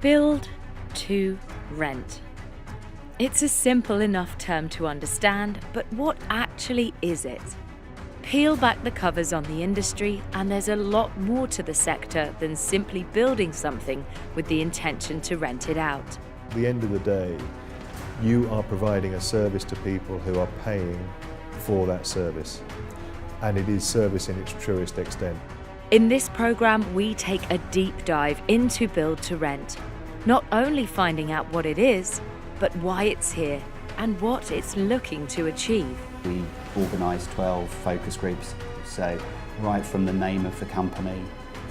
Build to rent. It's a simple enough term to understand, but what actually is it? Peel back the covers on the industry and there's a lot more to the sector than simply building something with the intention to rent it out. At the end of the day, you are providing a service to people who are paying for that service, and it is service in its truest extent. In this programme, we take a deep dive into Build to Rent, not only finding out what it is, but why it's here and what it's looking to achieve. We organise 12 focus groups, so right from the name of the company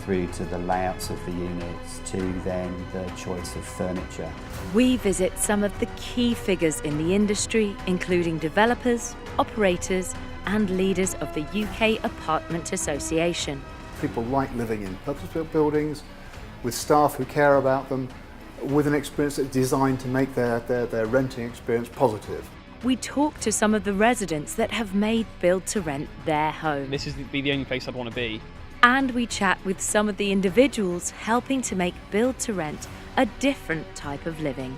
through to the layouts of the units to then the choice of furniture. We visit some of the key figures in the industry, including developers, operators and leaders of the UK Apartment Association. People like living in purpose-built buildings with staff who care about them, with an experience that's designed to make their renting experience positive. We talk to some of the residents that have made Build to Rent their home. This is the only place I'd want to be. And we chat with some of the individuals helping to make Build to Rent a different type of living.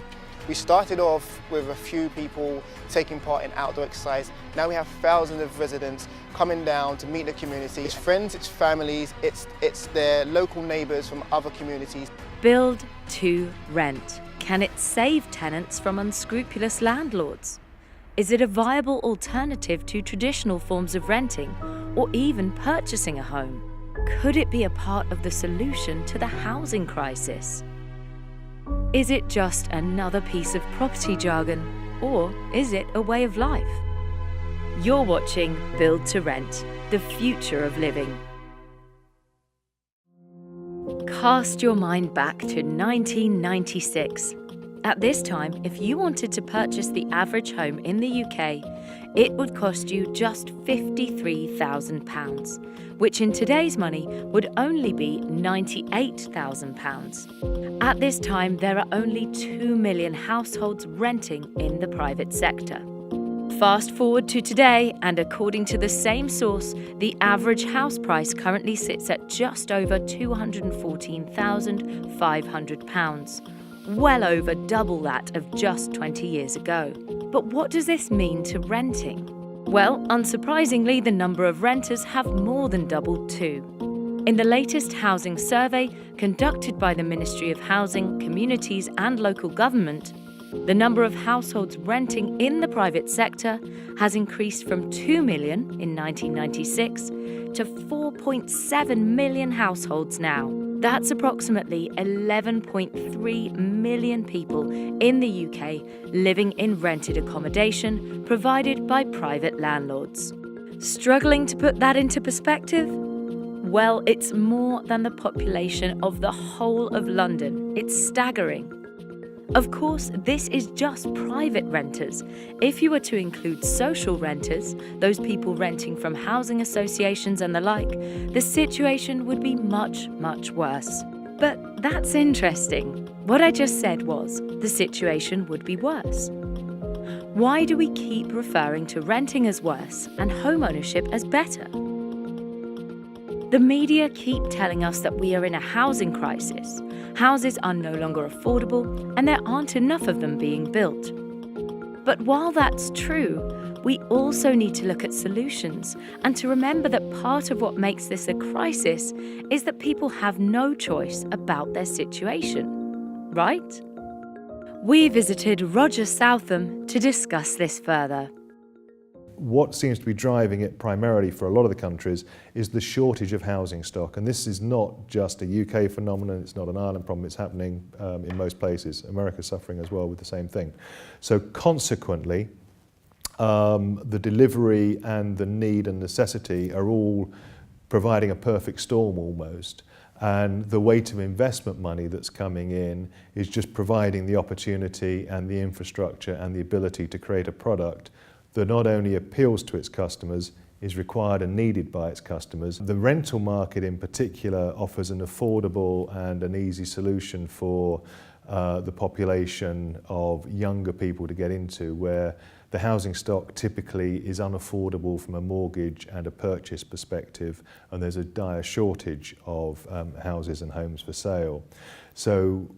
We started off with a few people taking part in outdoor exercise. Now we have thousands of residents coming down to meet the community. It's friends, it's families, it's their local neighbours from other communities. Build to Rent. Can it save tenants from unscrupulous landlords? Is it a viable alternative to traditional forms of renting or even purchasing a home? Could it be a part of the solution to the housing crisis? Is it just another piece of property jargon, or is it a way of life? You're watching Build to Rent, the future of living. Cast your mind back to 1996. At this time, if you wanted to purchase the average home in the UK, it would cost you just £53,000, which in today's money would only be £98,000. At this time, there are only 2 million households renting in the private sector. Fast forward to today, and according to the same source, the average house price currently sits at just over £214,500. Well over double that of just 20 years ago. But what does this mean to renting? Well, unsurprisingly, the number of renters have more than doubled too. In the latest housing survey conducted by the Ministry of Housing, Communities and Local Government, the number of households renting in the private sector has increased from 2 million in 1996 to 4.7 million households now. That's approximately 11.3 million people in the UK living in rented accommodation provided by private landlords. Struggling to put that into perspective? Well, it's more than the population of the whole of London. It's staggering. Of course, this is just private renters. If you were to include social renters, those people renting from housing associations and the like, the situation would be much, much worse. But that's interesting. What I just said was, the situation would be worse. Why do we keep referring to renting as worse and homeownership as better? The media keep telling us that we are in a housing crisis. Houses are no longer affordable and there aren't enough of them being built. But while that's true, we also need to look at solutions and to remember that part of what makes this a crisis is that people have no choice about their situation, right? We visited Roger Southam to discuss this further. What seems to be driving it primarily for a lot of the countries is the shortage of housing stock. And this is not just a UK phenomenon, it's not an Ireland problem, it's happening in most places. America's suffering as well with the same thing. So consequently, the delivery and the need and necessity are all providing a perfect storm almost. And the weight of investment money that's coming in is just providing the opportunity and the infrastructure and the ability to create a product that not only appeals to its customers, is required and needed by its customers. The rental market in particular offers an affordable and an easy solution for the population of younger people to get into, where the housing stock typically is unaffordable from a mortgage and a purchase perspective, and there's a dire shortage of houses and homes for sale. So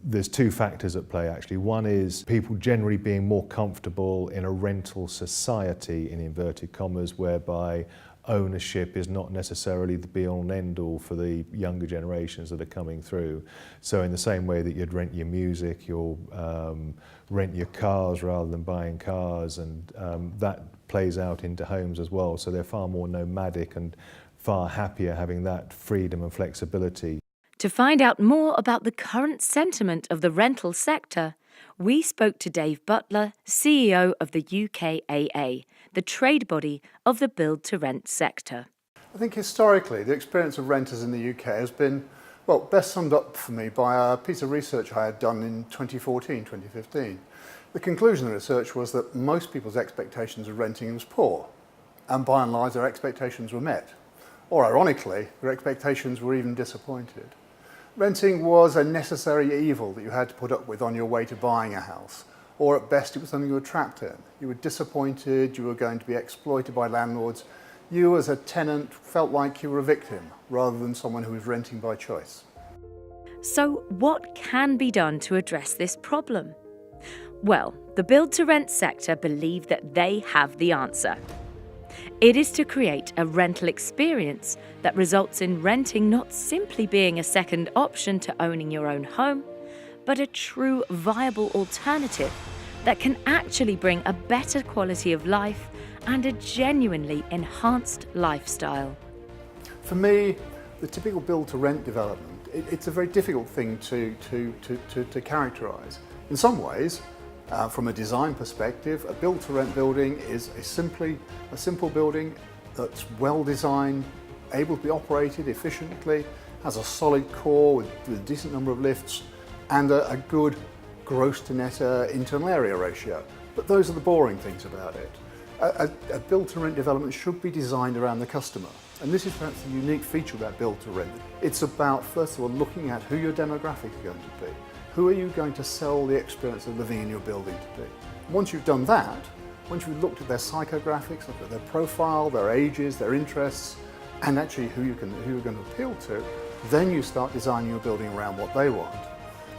There's two factors at play actually. One is people generally being more comfortable in a rental society, in inverted commas, whereby ownership is not necessarily the be-all and end-all for the younger generations that are coming through. So in the same way that you'd rent your music, you'll rent your cars rather than buying cars, and that plays out into homes as well. So they're far more nomadic and far happier having that freedom and flexibility. To find out more about the current sentiment of the rental sector, we spoke to Dave Butler, CEO of the UKAA, the trade body of the build-to-rent sector. I think historically the experience of renters in the UK has been, well, best summed up for me by a piece of research I had done in 2014, 2015. The conclusion of the research was that most people's expectations of renting was poor, and by and large their expectations were met. Or ironically, their expectations were even disappointed. Renting was a necessary evil that you had to put up with on your way to buying a house, or at best it was something you were trapped in. You were disappointed, you were going to be exploited by landlords. You as a tenant felt like you were a victim rather than someone who was renting by choice. So what can be done to address this problem? Well, the build-to-rent sector believe that they have the answer. It is to create a rental experience that results in renting not simply being a second option to owning your own home, but a true viable alternative that can actually bring a better quality of life and a genuinely enhanced lifestyle. For me, the typical build-to-rent development, it's a very difficult thing to characterise. In some ways, from a design perspective, a build-to-rent building is a simple building that's well designed, able to be operated efficiently, has a solid core with a decent number of lifts, and a good gross to net internal area ratio. But those are the boring things about it. A build-to-rent development should be designed around the customer. And this is perhaps the unique feature about build-to-rent. It's about, first of all, looking at who your demographic is going to be. Who are you going to sell the experience of living in your building to be? Once you've done that, once you've looked at their psychographics, looked at their profile, their ages, their interests, and actually who you're going to appeal to, then you start designing your building around what they want.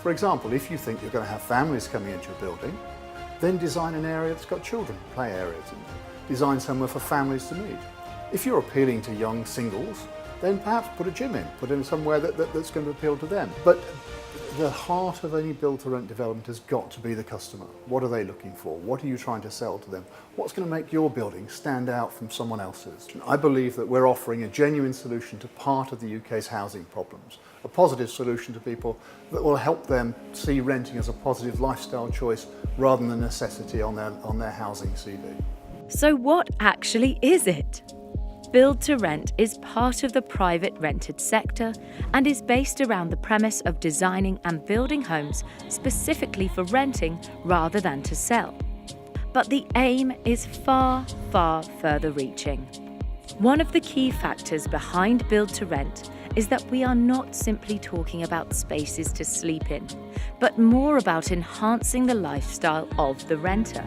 For example, if you think you're going to have families coming into your building, then design an area that's got children, play areas, and design somewhere for families to meet. If you're appealing to young singles, then perhaps put a gym in, put in somewhere that's going to appeal to them. But the heart of any build-to-rent development has got to be the customer. What are they looking for? What are you trying to sell to them? What's going to make your building stand out from someone else's? I believe that we're offering a genuine solution to part of the UK's housing problems, a positive solution to people that will help them see renting as a positive lifestyle choice rather than a necessity on their housing CV. So what actually is it? Build to Rent is part of the private rented sector and is based around the premise of designing and building homes specifically for renting rather than to sell. But the aim is far, far further reaching. One of the key factors behind Build to Rent is that we are not simply talking about spaces to sleep in, but more about enhancing the lifestyle of the renter.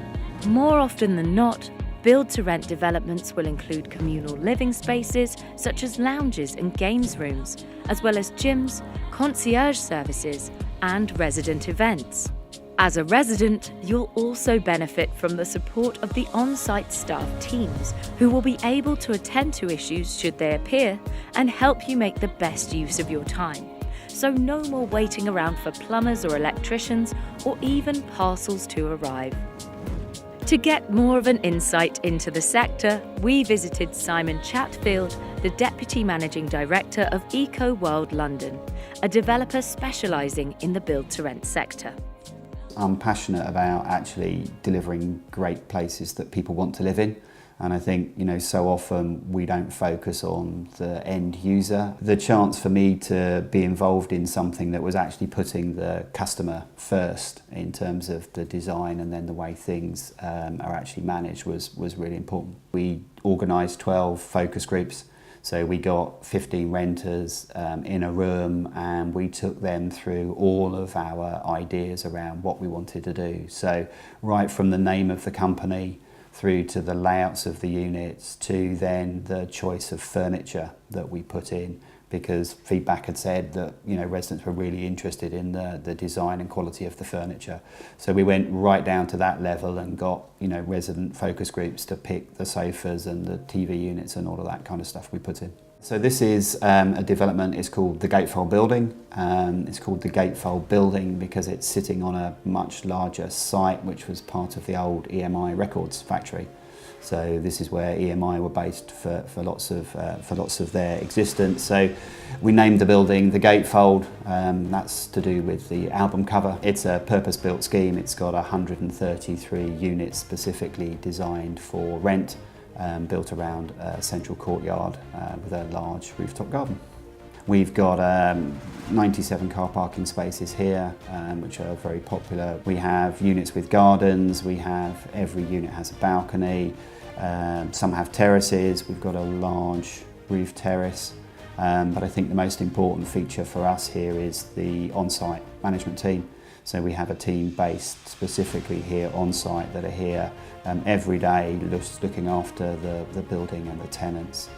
More often than not, build-to-rent developments will include communal living spaces such as lounges and games rooms, as well as gyms, concierge services, and resident events. As a resident, you'll also benefit from the support of the on-site staff teams who will be able to attend to issues should they appear and help you make the best use of your time. So no more waiting around for plumbers or electricians or even parcels to arrive. To get more of an insight into the sector, we visited Simon Chatfield, the Deputy Managing Director of Eco World London, a developer specialising in the build-to-rent sector. I'm passionate about actually delivering great places that people want to live in. And I think, so often we don't focus on the end user. The chance for me to be involved in something that was actually putting the customer first in terms of the design and then the way things are actually managed was really important. We organised 12 focus groups. So we got 15 renters in a room and we took them through all of our ideas around what we wanted to do. So right from the name of the company, through to the layouts of the units, to then the choice of furniture that we put in, because feedback had said that, you know, residents were really interested in the design and quality of the furniture. So we went right down to that level and got, you know, resident focus groups to pick the sofas and the TV units and all of that kind of stuff we put in. So this is a development. It's called the Gatefold Building. It's called the Gatefold Building because it's sitting on a much larger site which was part of the old EMI records factory. So this is where EMI were based for lots of their existence. So we named the building the Gatefold. That's to do with the album cover. It's a purpose-built scheme. It's got 133 units specifically designed for rent, built around a central courtyard with a large rooftop garden. We've got 97 car parking spaces here, which are very popular. We have units with gardens. Every unit has a balcony. Some have terraces. We've got a large roof terrace. But I think the most important feature for us here is the on-site management team. So we have a team based specifically here on site that are here every day looking after the building and the tenants,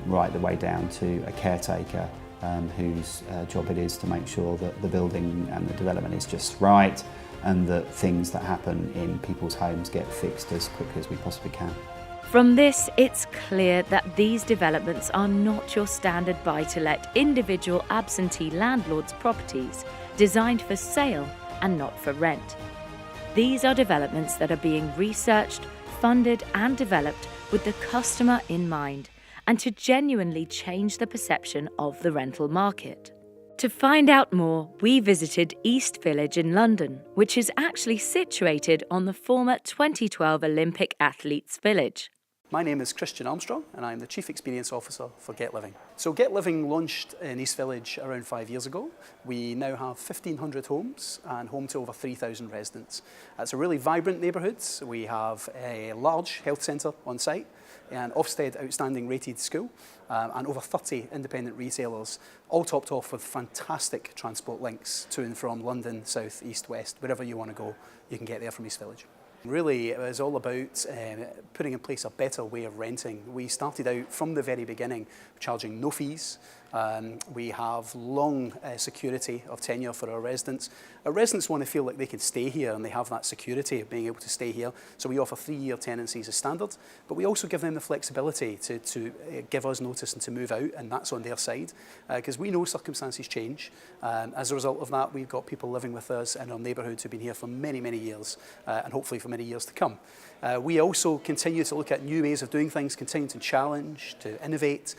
right the way down to a caretaker whose job it is to make sure that the building and the development is just right and that things that happen in people's homes get fixed as quickly as we possibly can. From this, it's clear that these developments are not your standard buy-to-let individual absentee landlords' properties designed for sale and not for rent. These are developments that are being researched, funded and developed with the customer in mind and to genuinely change the perception of the rental market. To find out more, we visited East Village in London, which is actually situated on the former 2012 Olympic Athletes Village. My name is Christian Armstrong and I'm the Chief Experience Officer for Get Living. So Get Living launched in East Village around 5 years ago. We now have 1,500 homes and home to over 3,000 residents. It's a really vibrant neighbourhood. We have a large health centre on site, an Ofsted Outstanding Rated School and over 30 independent retailers, all topped off with fantastic transport links to and from London, south, east, west, wherever you want to go, you can get there from East Village. Really, it was all about putting in place a better way of renting. We started out from the very beginning charging no fees. We have long security of tenure for our residents. Our residents want to feel like they can stay here and they have that security of being able to stay here. So we offer 3-year tenancies as standard, but we also give them the flexibility to give us notice and to move out, and that's on their side, because we know circumstances change. As a result of that, we've got people living with us in our neighbourhood who've been here for many, many years, and hopefully for many years to come. We also continue to look at new ways of doing things, continue to challenge, to innovate.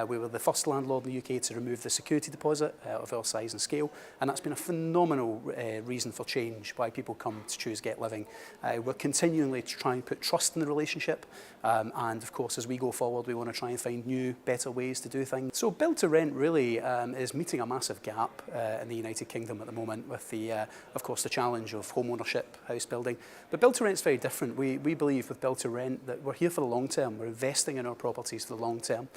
We were the first landlord in the UK to remove the security deposit of our size and scale, and that's been a phenomenal reason for change, why people come to choose Get Living. We're continually trying to put trust in the relationship, and of course as we go forward we want to try and find new, better ways to do things. So Build to Rent really is meeting a massive gap in the United Kingdom at the moment with the, of course, the challenge of home ownership, house building. But Build to Rent is very different. We believe with Build to Rent that we're here for the long term. We're investing in our properties for the long term.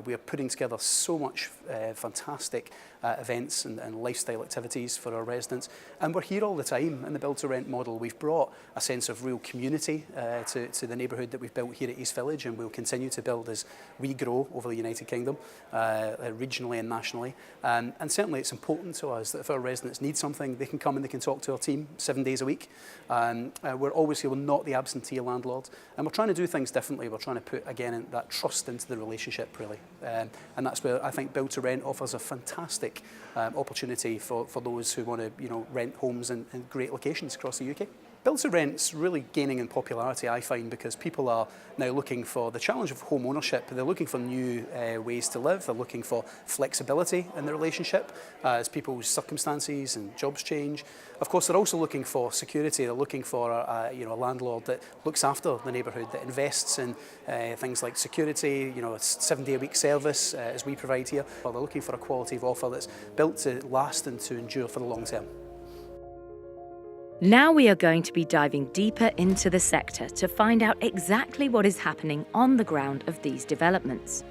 We are putting together so much fantastic events and lifestyle activities for our residents, and we're here all the time. In the Build to Rent model, we've brought a sense of real community to the neighbourhood that we've built here at East Village, and we'll continue to build as we grow over the United Kingdom, regionally and nationally. And certainly it's important to us that if our residents need something, they can come and they can talk to our team 7 days a week. We're always here, we're not the absentee landlord, and we're trying to do things differently. We're trying to put, again, that trust into the relationship, really. And that's where I think Build to Rent offers a fantastic opportunity for those who want to rent homes in great locations across the UK. Build to Rent's really gaining in popularity, I find, because people are now looking for the challenge of home ownership. They're looking for new ways to live. They're looking for flexibility in the relationship as people's circumstances and jobs change. Of course, they're also looking for security. They're looking for a landlord that looks after the neighbourhood, that invests in things like security, a 7-day-a-week service as we provide here. Well, they're looking for a quality of offer that's built to last and to endure for the long term. Now we are going to be diving deeper into the sector to find out exactly what is happening on the ground of these developments.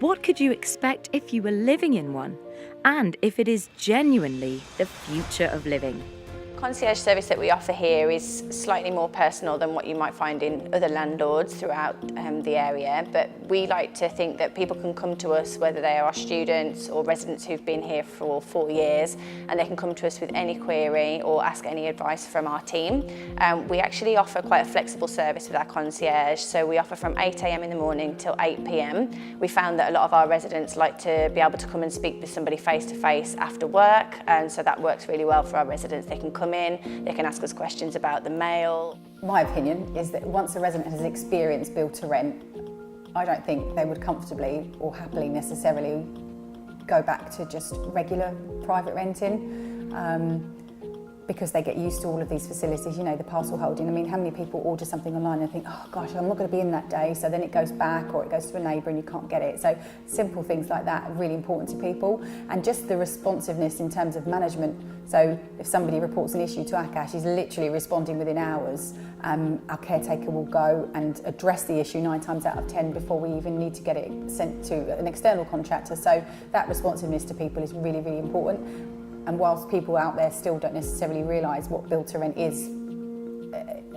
What could you expect if you were living in one, and if it is genuinely the future of living? Concierge service that we offer here is slightly more personal than what you might find in other landlords throughout the area, but we like to think that people can come to us whether they are students or residents who've been here for 4 years, and they can come to us with any query or ask any advice from our team. We actually offer quite a flexible service with our concierge, so we offer from 8 a.m. in the morning till 8 p.m. We found that a lot of our residents like to be able to come and speak with somebody face to face after work, and so that works really well for our residents. They can come in, they can ask us questions about the mail. My opinion is that once a resident has experienced build to rent, I don't think they would comfortably or happily necessarily go back to just regular private renting. Because they get used to all of these facilities, you know, the parcel holding. I mean, how many people order something online and think, oh gosh, I'm not going to be in that day, so then it goes back or it goes to a neighbour and you can't get it. So simple things like that are really important to people, and just the responsiveness in terms of management. So if somebody reports an issue to Akash, he's literally responding within hours. Our caretaker will go and address the issue 9 times out of 10 before we even need to get it sent to an external contractor. So that responsiveness to people is really, really important. And whilst people out there still don't necessarily realise what build to rent is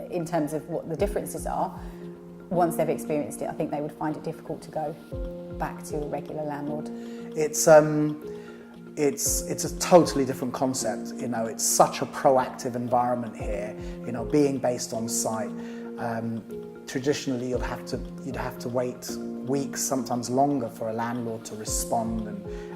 in terms of what the differences are, once they've experienced it, I think they would find it difficult to go back to a regular landlord. It's a totally different concept. You know, it's such a proactive environment here. You know, being based on site. Traditionally, you'd have to wait weeks, sometimes longer, for a landlord to respond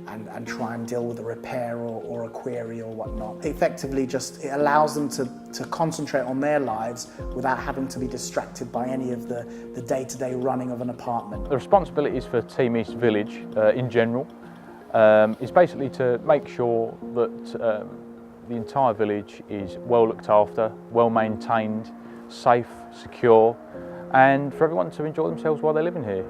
and try and deal with a repair or a query or whatnot. Effectively, it allows them to concentrate on their lives without having to be distracted by any of the day-to-day running of an apartment. The responsibilities for Team East Village in general is basically to make sure that the entire village is well looked after, well maintained, safe, secure, and for everyone to enjoy themselves while they're living here.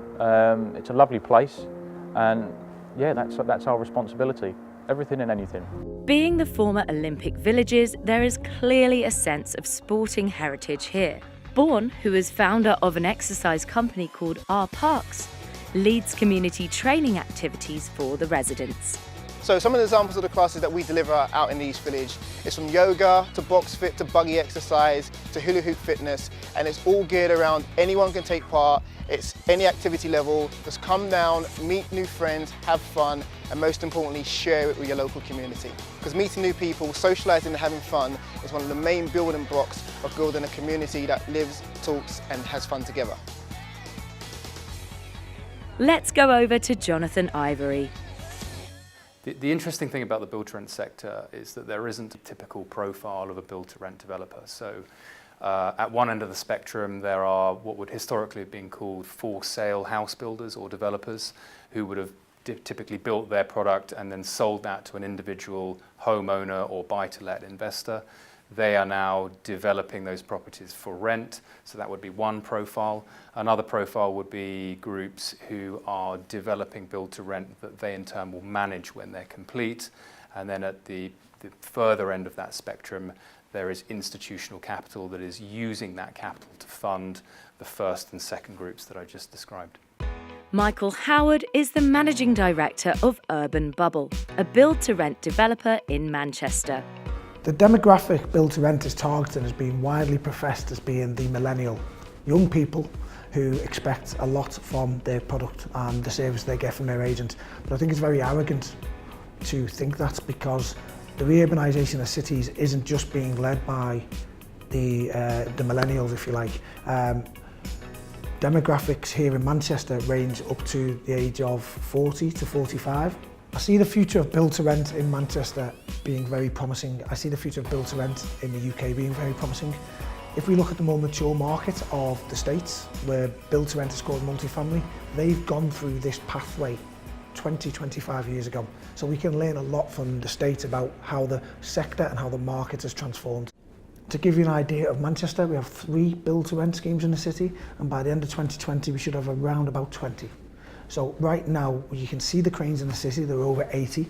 It's a lovely place, and yeah, that's our responsibility, everything and anything. Being the former Olympic villages, there is clearly a sense of sporting heritage here. Bourne, who is founder of an exercise company called R Parks, leads community training activities for the residents. So some of the examples of the classes that we deliver out in the East Village is from yoga to box fit to buggy exercise to hula hoop fitness, and it's all geared around anyone can take part. It's any activity level. Just come down, meet new friends, have fun, and most importantly, share it with your local community. Because meeting new people, socialising and having fun is one of the main building blocks of building a community that lives, talks and has fun together. Let's go over to Jonathan Ivory. The interesting thing about the build-to-rent sector is that there isn't a typical profile of a build-to-rent developer. So at one end of the spectrum, there are what would historically have been called for-sale house builders or developers who would have typically built their product and then sold that to an individual homeowner or buy-to-let investor. They are now developing those properties for rent, so that would be one profile. Another profile would be groups who are developing build-to-rent that they in turn will manage when they're complete. And then at the further end of that spectrum, there is institutional capital that is using that capital to fund the first and second groups that I just described. Michael Howard is the Managing Director of Urban Bubble, a build-to-rent developer in Manchester. The demographic build to rent is targeted has been widely professed as being the millennial, young people who expect a lot from their product and the service they get from their agent. But I think it's very arrogant to think that, because the reurbanisation of cities isn't just being led by the millennials, if you like. Demographics here in Manchester range up to the age of 40 to 45. I see the future of build-to-rent in Manchester being very promising. I see the future of build-to-rent in the UK being very promising. If we look at the more mature market of the States, where build-to-rent is called multifamily, they've gone through this pathway 20, 25 years ago. So we can learn a lot from the States about how the sector and how the market has transformed. To give you an idea of Manchester, we have 3 build-to-rent schemes in the city, and by the end of 2020 we should have around about 20. So right now you can see the cranes in the city, they're over 80,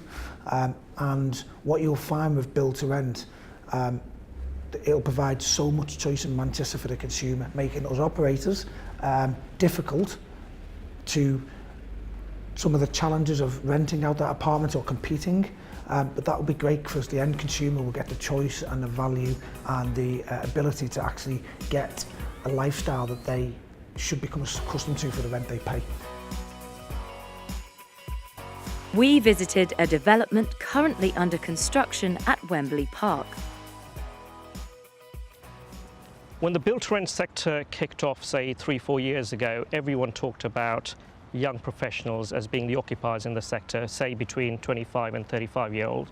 and what you'll find with build to rent, it'll provide so much choice in Manchester for the consumer, making us operators difficult to some of the challenges of renting out that apartment or competing But that will be great because the end consumer will get the choice and the value and the ability to actually get a lifestyle that they should become accustomed to for the rent they pay. We visited a development currently under construction at Wembley Park. When the build-to-rent sector kicked off, say 3-4 years ago, everyone talked about young professionals as being the occupiers in the sector, say between 25 and 35-year-old.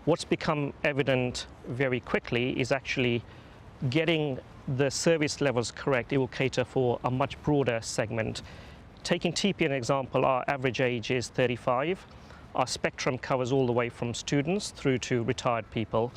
What's become evident very quickly is actually getting the service levels correct. It will cater for a much broader segment. Taking TP an example, our average age is 35. Our spectrum covers all the way from students through to retired people.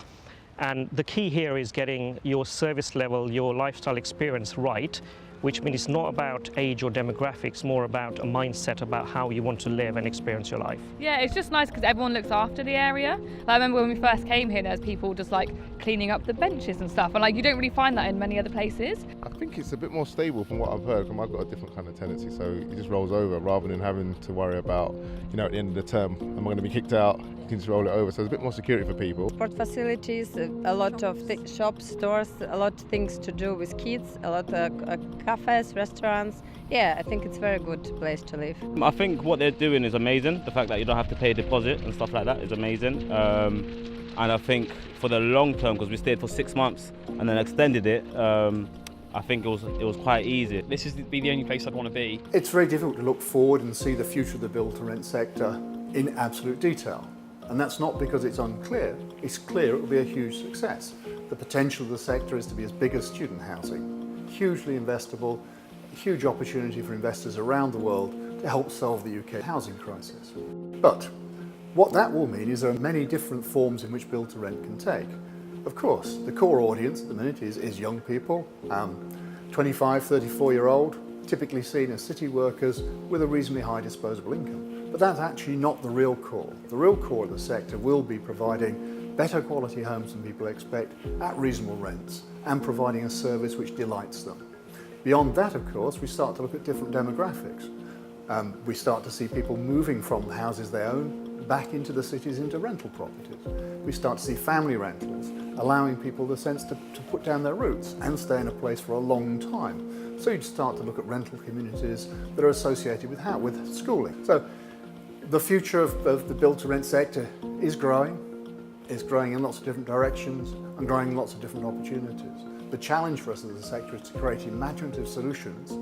And the key here is getting your service level, your lifestyle experience right, which means it's not about age or demographics, more about a mindset about how you want to live and experience your life. Yeah, it's just nice because everyone looks after the area. Like, I remember when we first came here, there's people just like cleaning up the benches and stuff, and like you don't really find that in many other places. I think it's a bit more stable from what I've heard. I've got a different kind of tendency, so it just rolls over rather than having to worry about, you know, at the end of the term, am I going to be kicked out? You can just roll it over, so there's a bit more security for people. Sport facilities, a lot of shops, stores, a lot of things to do with kids, a lot of cafes, restaurants. Yeah, I think it's a very good place to live. I think what they're doing is amazing. The fact that you don't have to pay a deposit and stuff like that is amazing. And I think for the long term, because we stayed for 6 months and then extended it, I think it was quite easy. This is the only place I'd want to be. It's very difficult to look forward and see the future of the build-to-rent sector in absolute detail. And that's not because it's unclear. It's clear it will be a huge success. The potential of the sector is to be as big as student housing. Hugely investable, huge opportunity for investors around the world to help solve the UK housing crisis. But what that will mean is there are many different forms in which build-to-rent can take. Of course, the core audience at the minute is young people, 25, 34-year-old, typically seen as city workers with a reasonably high disposable income. But that's actually not the real core. The real core of the sector will be providing better quality homes than people expect at reasonable rents and providing a service which delights them. Beyond that, of course, we start to look at different demographics. We start to see people moving from houses they own back into the cities into rental properties. We start to see family rentals, allowing people the sense to put down their roots and stay in a place for a long time. So you start to look at rental communities that are associated with schooling. So the future of the build-to-rent sector is growing. It's growing in lots of different directions and growing in lots of different opportunities. The challenge for us as a sector is to create imaginative solutions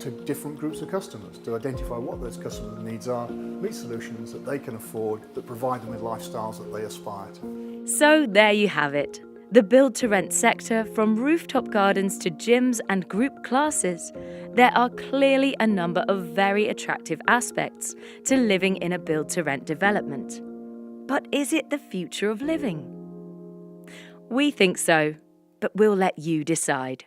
to different groups of customers, to identify what those customers' needs are, meet solutions that they can afford, that provide them with lifestyles that they aspire to. So there you have it. The build-to-rent sector, from rooftop gardens to gyms and group classes. There are clearly a number of very attractive aspects to living in a build-to-rent development. But is it the future of living? We think so, but we'll let you decide.